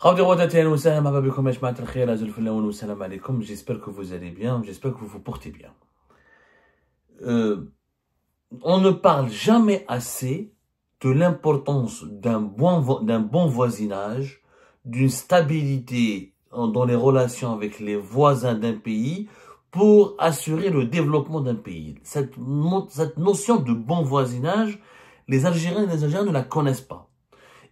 J'espère que vous allez bien, j'espère que vous vous portez bien. On ne parle jamais assez de l'importance d'un bon voisinage, d'une stabilité dans les relations avec les voisins d'un pays pour assurer le développement d'un pays. Cette notion de bon voisinage, les Algériens et les Algériens ne la connaissent pas.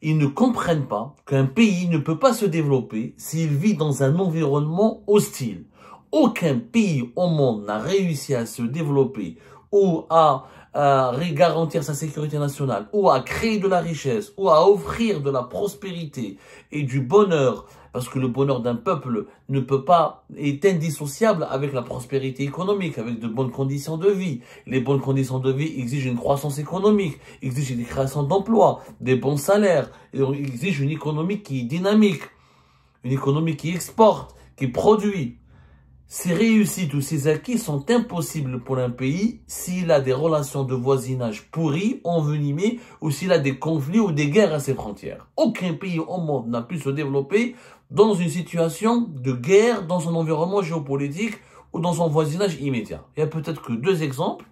Ils ne comprennent pas qu'un pays ne peut pas se développer s'il vit dans un environnement hostile. Aucun pays au monde n'a réussi à se développer ou à garantir sa sécurité nationale, ou à créer de la richesse, ou à offrir de la prospérité et du bonheur, parce que le bonheur d'un peuple ne peut pas, est indissociable avec la prospérité économique, avec de bonnes conditions de vie. Les bonnes conditions de vie exigent une croissance économique, exigent des créations d'emplois, des bons salaires, et donc exigent une économie qui est dynamique, une économie qui exporte, qui produit. Ces réussites ou ces acquis sont impossibles pour un pays s'il a des relations de voisinage pourries, envenimées, ou s'il a des conflits ou des guerres à ses frontières. Aucun pays au monde n'a pu se développer dans une situation de guerre, dans son environnement géopolitique ou dans son voisinage immédiat. Il y a peut-être que deux exemples.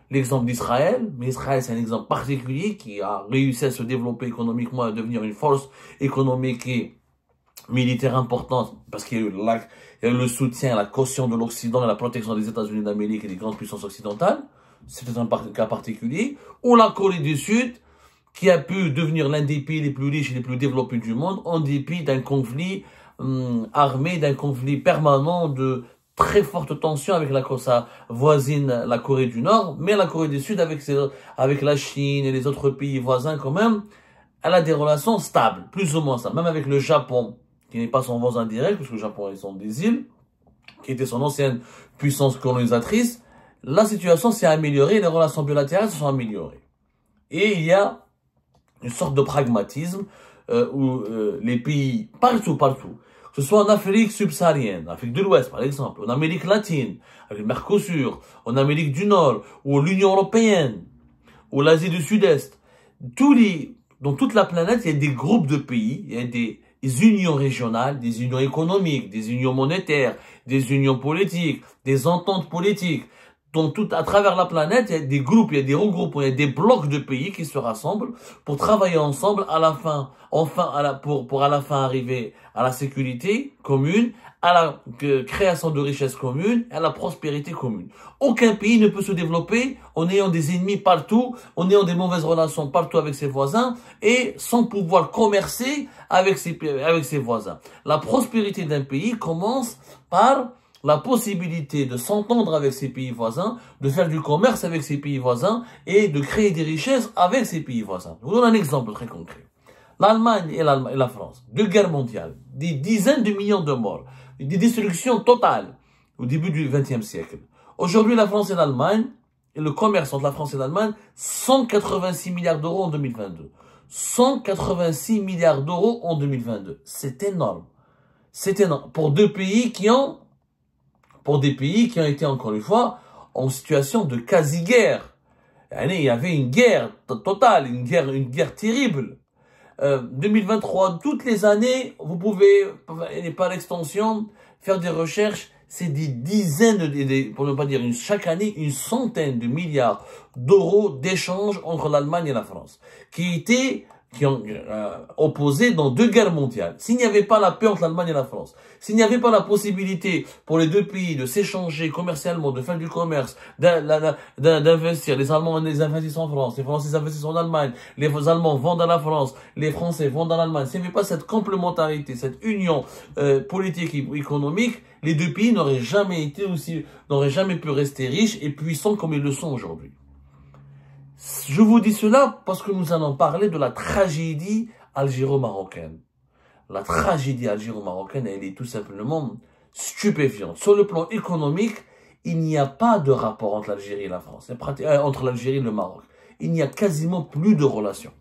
L'exemple d'Israël, mais Israël c'est un exemple particulier qui a réussi à se développer économiquement, à devenir une force économique et militaire importante, parce qu'il y a eu le soutien, la caution de l'Occident et la protection des États-Unis d'Amérique et des grandes puissances occidentales. C'était un cas particulier. Ou la Corée du Sud, qui a pu devenir l'un des pays les plus riches et les plus développés du monde, en dépit d'un conflit armé, d'un conflit permanent de très forte tension avec sa voisine, la Corée du Nord, mais la Corée du Sud, avec la Chine et les autres pays voisins quand même, elle a des relations stables, plus ou moins stables. Même avec le Japon, qui n'est pas son voisin direct, parce que le Japon ils sont des îles, qui était son ancienne puissance colonisatrice, la situation s'est améliorée, les relations bilatérales se sont améliorées. Et il y a une sorte de pragmatisme où les pays, partout, que ce soit en Afrique subsaharienne, Afrique de l'Ouest par exemple, en Amérique latine, avec le Mercosur, en Amérique du Nord, ou l'Union européenne, ou l'Asie du Sud-Est, dans toute la planète, il y a des groupes de pays, il y a des unions régionales, des unions économiques, des unions monétaires, des unions politiques, des ententes politiques. À travers la planète, il y a des groupes, il y a des regroupements, il y a des blocs de pays qui se rassemblent pour travailler ensemble à la fin, pour à la fin arriver à la sécurité commune, à la création de richesses communes, à la prospérité commune. Aucun pays ne peut se développer en ayant des ennemis partout, en ayant des mauvaises relations partout avec ses voisins et sans pouvoir commercer avec ses voisins. La prospérité d'un pays commence par la possibilité de s'entendre avec ses pays voisins, de faire du commerce avec ses pays voisins et de créer des richesses avec ses pays voisins. Je vous donne un exemple très concret. L'Allemagne et la France, deux guerres mondiales, des dizaines de millions de morts, des destructions totales au début du XXe siècle. Aujourd'hui, la France et l'Allemagne, et le commerce entre la France et l'Allemagne, 186 milliards d'euros en 2022. 186 milliards d'euros en 2022. C'est énorme. C'est énorme. Pour des pays qui ont été, encore une fois, en situation de quasi-guerre. Il y avait une guerre totale, une guerre terrible. 2023, toutes les années, vous pouvez, par extension, faire des recherches, c'est des dizaines, pour ne pas dire chaque année, une centaine de milliards d'euros d'échanges entre l'Allemagne et la France, qui ont opposé dans deux guerres mondiales. S'il n'y avait pas la paix entre l'Allemagne et la France, s'il n'y avait pas la possibilité pour les deux pays de s'échanger commercialement, de faire du commerce, d'investir, les Allemands investissent en France, les Français investissent en Allemagne, les Allemands vendent à la France, les Français vendent à l'Allemagne, s'il n'y avait pas cette complémentarité, cette union politique et économique, les deux pays n'auraient jamais pu rester riches et puissants comme ils le sont aujourd'hui. Je vous dis cela parce que nous allons parler de la tragédie algéro-marocaine. La tragédie algéro-marocaine, elle est tout simplement stupéfiante. Sur le plan économique, il n'y a pas de rapport entre l'Algérie et la France, entre l'Algérie et le Maroc. Il n'y a quasiment plus de relations.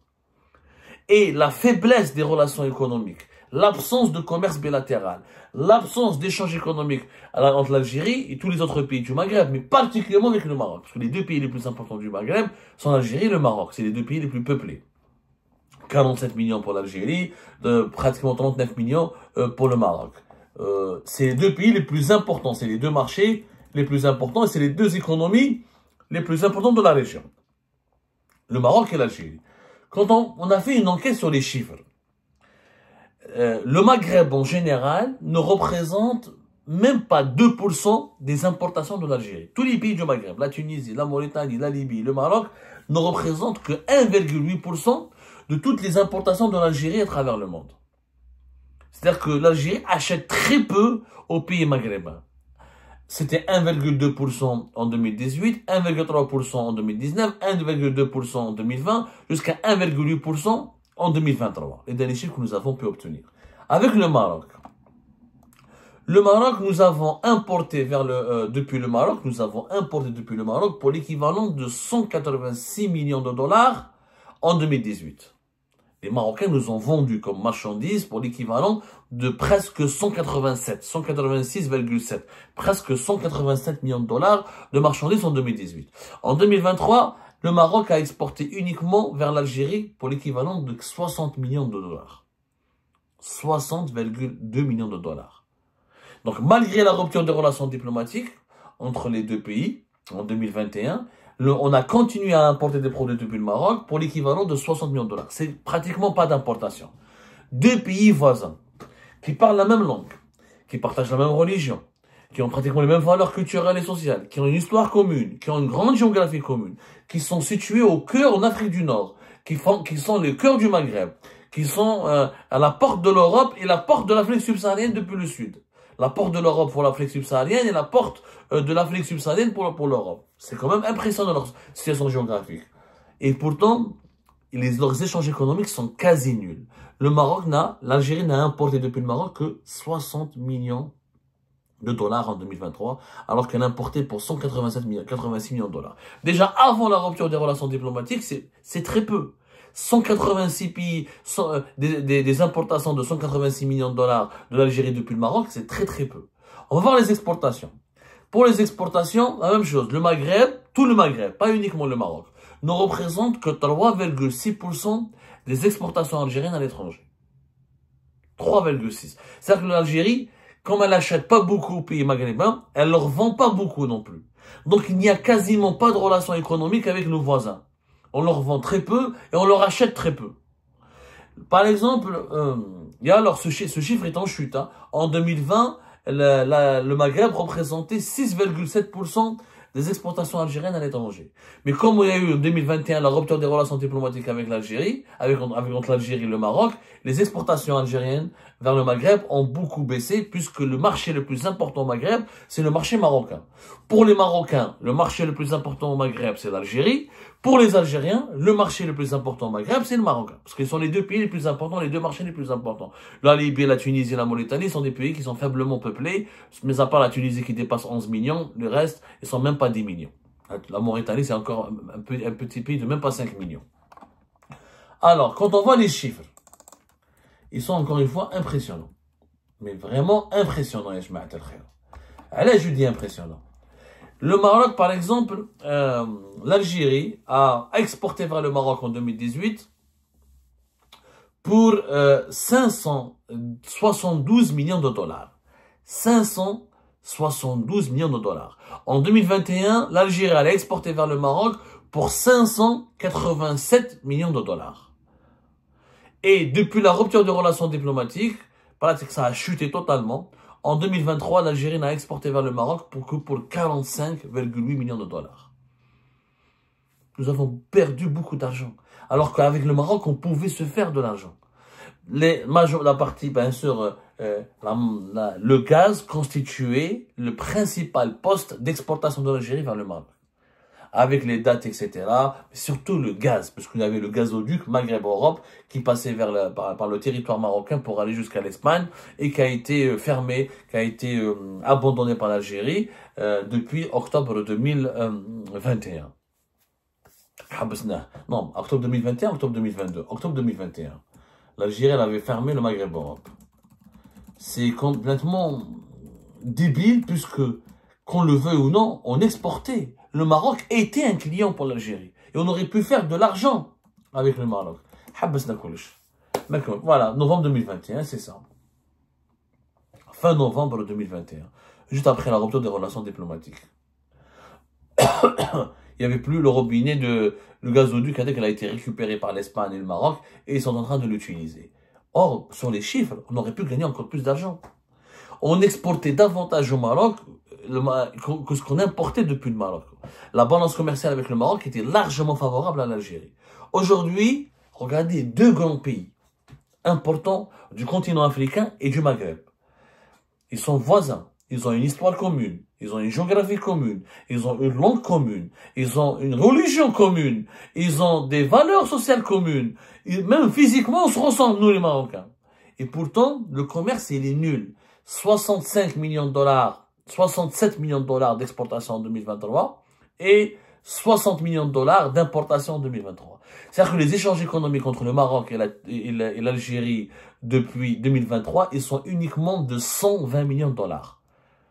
Et la faiblesse des relations économiques, l'absence de commerce bilatéral, l'absence d'échanges économiques entre l'Algérie et tous les autres pays du Maghreb, mais particulièrement avec le Maroc, parce que les deux pays les plus importants du Maghreb sont l'Algérie et le Maroc, c'est les deux pays les plus peuplés. 47 millions pour l'Algérie, pratiquement 39 millions pour le Maroc. C'est les deux pays les plus importants, c'est les deux marchés les plus importants et c'est les deux économies les plus importantes de la région. Le Maroc et l'Algérie. Quand on a fait une enquête sur les chiffres, le Maghreb en général ne représente même pas 2% des importations de l'Algérie. Tous les pays du Maghreb, la Tunisie, la Mauritanie, la Libye, le Maroc, ne représentent que 1,8% de toutes les importations de l'Algérie à travers le monde. C'est-à-dire que l'Algérie achète très peu aux pays maghrébins. C'était 1,2% en 2018, 1,3% en 2019, 1,2% en 2020, jusqu'à 1,8% en 2023. Les derniers chiffres que nous avons pu obtenir. Avec le Maroc, nous avons importé depuis le Maroc pour l'équivalent de 186 millions de dollars en 2018. Les Marocains nous ont vendu comme marchandises pour l'équivalent de presque 186,7, presque 187 millions de dollars de marchandises en 2018. En 2023, le Maroc a exporté uniquement vers l'Algérie pour l'équivalent de 60 millions de dollars. 60,2 millions de dollars. Donc, malgré la rupture des relations diplomatiques entre les deux pays en 2021, on a continué à importer des produits depuis le Maroc pour l'équivalent de 60 millions de dollars. C'est pratiquement pas d'importation. Deux pays voisins qui parlent la même langue, qui partagent la même religion, qui ont pratiquement les mêmes valeurs culturelles et sociales, qui ont une histoire commune, qui ont une grande géographie commune, qui sont situés au cœur en Afrique du Nord, qui sont le cœur du Maghreb, qui sont à la porte de l'Europe et la porte de l'Afrique subsaharienne depuis le sud. La porte de l'Europe pour l'Afrique subsaharienne et la porte de l'Afrique subsaharienne pour l'Europe. C'est quand même impressionnant leur situation géographique. Et pourtant, leurs échanges économiques sont quasi nuls. L'Algérie n'a importé depuis le Maroc que 60 millions de dollars en 2023, alors qu'elle importait pour 86 millions de dollars. Déjà, avant la rupture des relations diplomatiques, c'est très peu. 186 pays, des importations de 186 millions de dollars de l'Algérie depuis le Maroc, c'est très très peu. On va voir les exportations. Pour les exportations, la même chose. Le Maghreb, tout le Maghreb, pas uniquement le Maroc, ne représente que 3,6% des exportations algériennes à l'étranger. 3,6. C'est-à-dire que l'Algérie, comme elle n'achète pas beaucoup aux pays maghrébins, elle leur vend pas beaucoup non plus. Donc il n'y a quasiment pas de relation économique avec nos voisins. On leur vend très peu et on leur achète très peu. Par exemple, ce chiffre est en chute. Hein. En 2020, le Maghreb représentait 6,7% des exportations algériennes à l'étranger. Mais comme il y a eu en 2021 la rupture des relations diplomatiques avec l'Algérie, entre l'Algérie et le Maroc, les exportations algériennes vers le Maghreb ont beaucoup baissé puisque le marché le plus important au Maghreb, c'est le marché marocain. Pour les Marocains, le marché le plus important au Maghreb, c'est l'Algérie. Pour les Algériens, le marché le plus important au Maghreb, c'est le Maroc. Parce qu'ils sont les deux pays les plus importants, les deux marchés les plus importants. La Libye, la Tunisie et la Mauritanie sont des pays qui sont faiblement peuplés, mais à part la Tunisie qui dépasse 11 millions, le reste, ils sont même pas 10 millions. La Mauritanie, c'est encore un petit pays de même pas 5 millions. Alors, quand on voit les chiffres, ils sont encore une fois impressionnants. Mais vraiment impressionnants, allez, je dis impressionnant. Le Maroc, par exemple, l'Algérie a exporté vers le Maroc en 2018 pour 572 millions de dollars. 572 millions de dollars. En 2021, l'Algérie a exporté vers le Maroc pour 587 millions de dollars. Et depuis la rupture des relations diplomatiques, ça a chuté totalement. En 2023, l'Algérie n'a exporté vers le Maroc pour 45,8 millions de dollars. Nous avons perdu beaucoup d'argent. Alors qu'avec le Maroc, on pouvait se faire de l'argent. La partie, bien sûr, le gaz constituait le principal poste d'exportation de l'Algérie vers le Maroc. Avec les dates, etc. Mais surtout le gaz, parce qu'il y avait le gazoduc Maghreb-Europe qui passait par le territoire marocain pour aller jusqu'à l'Espagne et qui a été fermé, qui a été abandonné par l'Algérie depuis octobre 2021. Non, octobre 2021, octobre 2022. Octobre 2021. L'Algérie, elle avait fermé le Maghreb-Europe. C'est complètement débile puisque, qu'on le veuille ou non, on exportait. Le Maroc était un client pour l'Algérie. Et on aurait pu faire de l'argent avec le Maroc. Voilà, novembre 2021, c'est ça. Fin novembre 2021, juste après la rupture des relations diplomatiques. Il n'y avait plus le robinet le gazoduc qu'elle a été récupéré par l'Espagne et le Maroc et ils sont en train de l'utiliser. Or, sur les chiffres, on aurait pu gagner encore plus d'argent. On exportait davantage au Maroc que ce qu'on importait depuis le Maroc. La balance commerciale avec le Maroc était largement favorable à l'Algérie. Aujourd'hui, regardez deux grands pays importants du continent africain et du Maghreb. Ils sont voisins, ils ont une histoire commune, ils ont une géographie commune, ils ont une langue commune, ils ont une religion commune, ils ont des valeurs sociales communes. Même physiquement, on se ressemble, nous les Marocains. Et pourtant, le commerce, il est nul. 65 millions de dollars, 67 millions de dollars d'exportation en 2023 et 60 millions de dollars d'importation en 2023. C'est-à-dire que les échanges économiques entre le Maroc et l'Algérie depuis 2023, ils sont uniquement de 120 millions de dollars.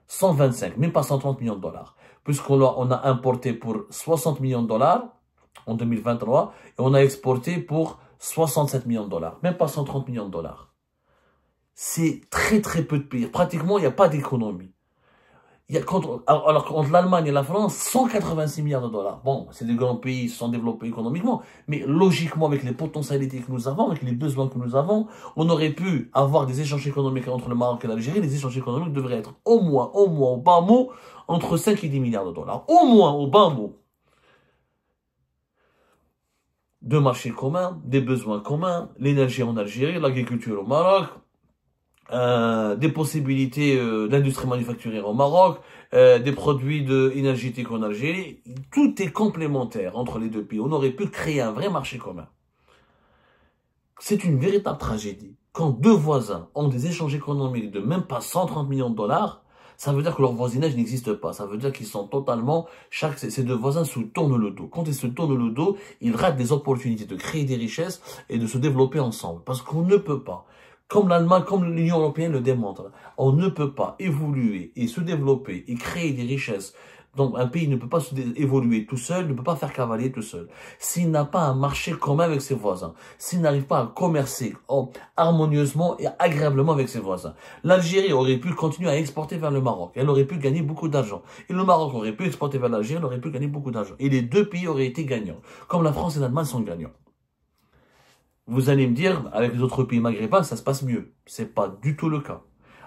125, même pas 130 millions de dollars. Puisqu'on a importé pour 60 millions de dollars en 2023 et on a exporté pour 67 millions de dollars. Même pas 130 millions de dollars. C'est très très peu de pays. Pratiquement, il n'y a pas d'économie. Alors qu'entre l'Allemagne et la France, 186 milliards de dollars. Bon, c'est des grands pays, ils se sont développés économiquement, mais logiquement, avec les potentialités que nous avons, avec les besoins que nous avons, on aurait pu avoir des échanges économiques entre le Maroc et l'Algérie. Les échanges économiques devraient être au moins, au bas mot, entre 5 et 10 milliards de dollars. Au moins, au bas mot. Deux marchés communs, des besoins communs, l'énergie en Algérie, l'agriculture au Maroc, des possibilités d'industrie manufacturière au Maroc, des produits énergétiques en Algérie. Tout est complémentaire entre les deux pays. On aurait pu créer un vrai marché commun. C'est une véritable tragédie. Quand deux voisins ont des échanges économiques de même pas 130 millions de dollars, ça veut dire que leur voisinage n'existe pas. Ça veut dire qu'ils sont totalement... Ces deux voisins se tournent le dos. Quand ils se tournent le dos, ils ratent des opportunités de créer des richesses et de se développer ensemble. Parce qu'on ne peut pas, comme l'Allemagne, comme l'Union européenne le démontre, on ne peut pas évoluer et se développer et créer des richesses. Donc un pays ne peut pas évoluer tout seul, ne peut pas faire cavalier tout seul. S'il n'a pas un marché commun avec ses voisins, s'il n'arrive pas à commercer harmonieusement et agréablement avec ses voisins. L'Algérie aurait pu continuer à exporter vers le Maroc. Elle aurait pu gagner beaucoup d'argent. Et le Maroc aurait pu exporter vers l'Algérie, elle aurait pu gagner beaucoup d'argent. Et les deux pays auraient été gagnants. Comme la France et l'Allemagne sont gagnants. Vous allez me dire, avec les autres pays maghrébins, ça se passe mieux. C'est pas du tout le cas.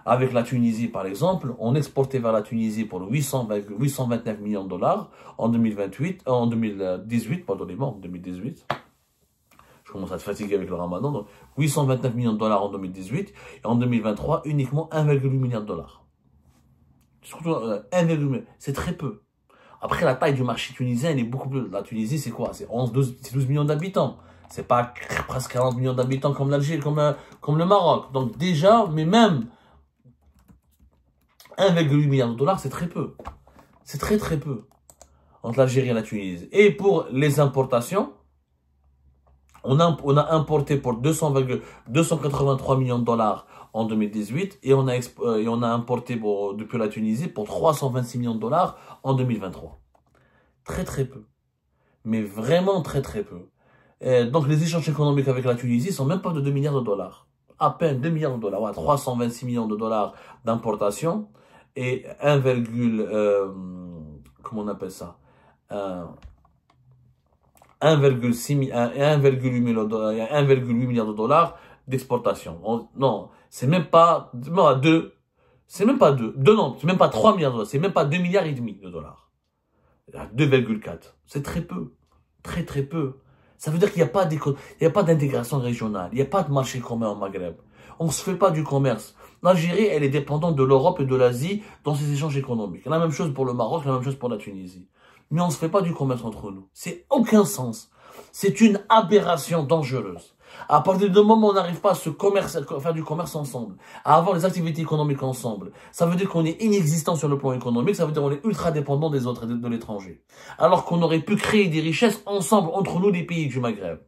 Avec la Tunisie, par exemple, on exportait vers la Tunisie pour 829 millions de dollars en 2018, pardonnez-moi, en 2018. Je commence à être fatigué avec le ramadan. Donc 829 millions de dollars en 2018 et en 2023, uniquement 1,8 milliard de dollars. Surtout 1,8 milliard, c'est très peu. Après, la taille du marché tunisien, elle est beaucoup plus... La Tunisie, c'est quoi? C'est 12 millions d'habitants. C'est pas presque 40 millions d'habitants comme l'Algérie, comme le Maroc. Donc déjà, mais même 1,8 milliard de dollars, c'est très peu. C'est très très peu entre l'Algérie et la Tunisie. Et pour les importations, on a importé pour 283 millions de dollars en 2018 et on a importé depuis la Tunisie pour 326 millions de dollars en 2023. Très très peu. Mais vraiment très très peu. Donc les échanges économiques avec la Tunisie sont même pas de 2 milliards de dollars. À peine 2 milliards de dollars. Ouais, 326 millions de dollars d'importation et 1, comment on appelle ça, 1,8 milliard de dollars d'exportation. Non, c'est même pas 2. C'est même pas 2. Non, c'est même pas 3 milliards de dollars. C'est même pas 2 milliards et demi de dollars. 2,4. C'est très peu. Très très peu. Ça veut dire qu'il n'y a pas d'intégration régionale. Il n'y a pas de marché commun au Maghreb. On ne se fait pas du commerce. L'Algérie, elle est dépendante de l'Europe et de l'Asie dans ses échanges économiques. La même chose pour le Maroc, la même chose pour la Tunisie. Mais on ne se fait pas du commerce entre nous. C'est aucun sens. C'est une aberration dangereuse. À partir du moment où on n'arrive pas à faire du commerce ensemble, à avoir des activités économiques ensemble, ça veut dire qu'on est inexistant sur le plan économique, ça veut dire qu'on est ultra dépendant des autres et de l'étranger. Alors qu'on aurait pu créer des richesses ensemble entre nous, les pays du Maghreb.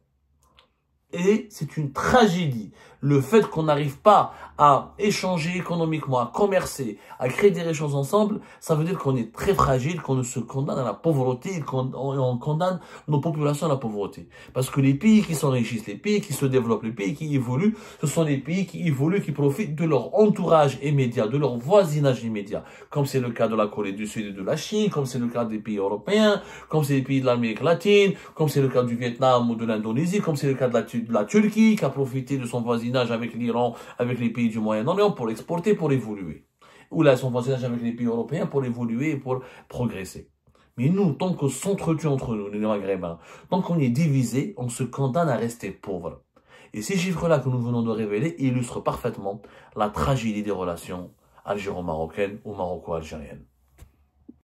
Et c'est une tragédie. Le fait qu'on n'arrive pas à échanger économiquement, à commercer, à créer des richesses ensemble, ça veut dire qu'on est très fragile, qu'on se condamne à la pauvreté et qu'on condamne nos populations à la pauvreté. Parce que les pays qui s'enrichissent, les pays qui se développent, les pays qui évoluent, ce sont les pays qui évoluent, qui profitent de leur entourage immédiat, de leur voisinage immédiat. Comme c'est le cas de la Corée du Sud et de la Chine, comme c'est le cas des pays européens, comme c'est les pays de l'Amérique latine, comme c'est le cas du Vietnam ou de l'Indonésie, comme c'est le cas de la Turquie, qui a profité de son voisinage avec l'Iran, avec les pays du Moyen-Orient pour exporter, pour évoluer. Ou là, son voisinage avec les pays européens pour évoluer et pour progresser. Mais nous, tant qu'on s'entretue entre nous, les Maghrébins, tant qu'on est divisé, on se condamne à rester pauvre. Et ces chiffres-là que nous venons de révéler illustrent parfaitement la tragédie des relations algéro-marocaines ou maroco-algériennes.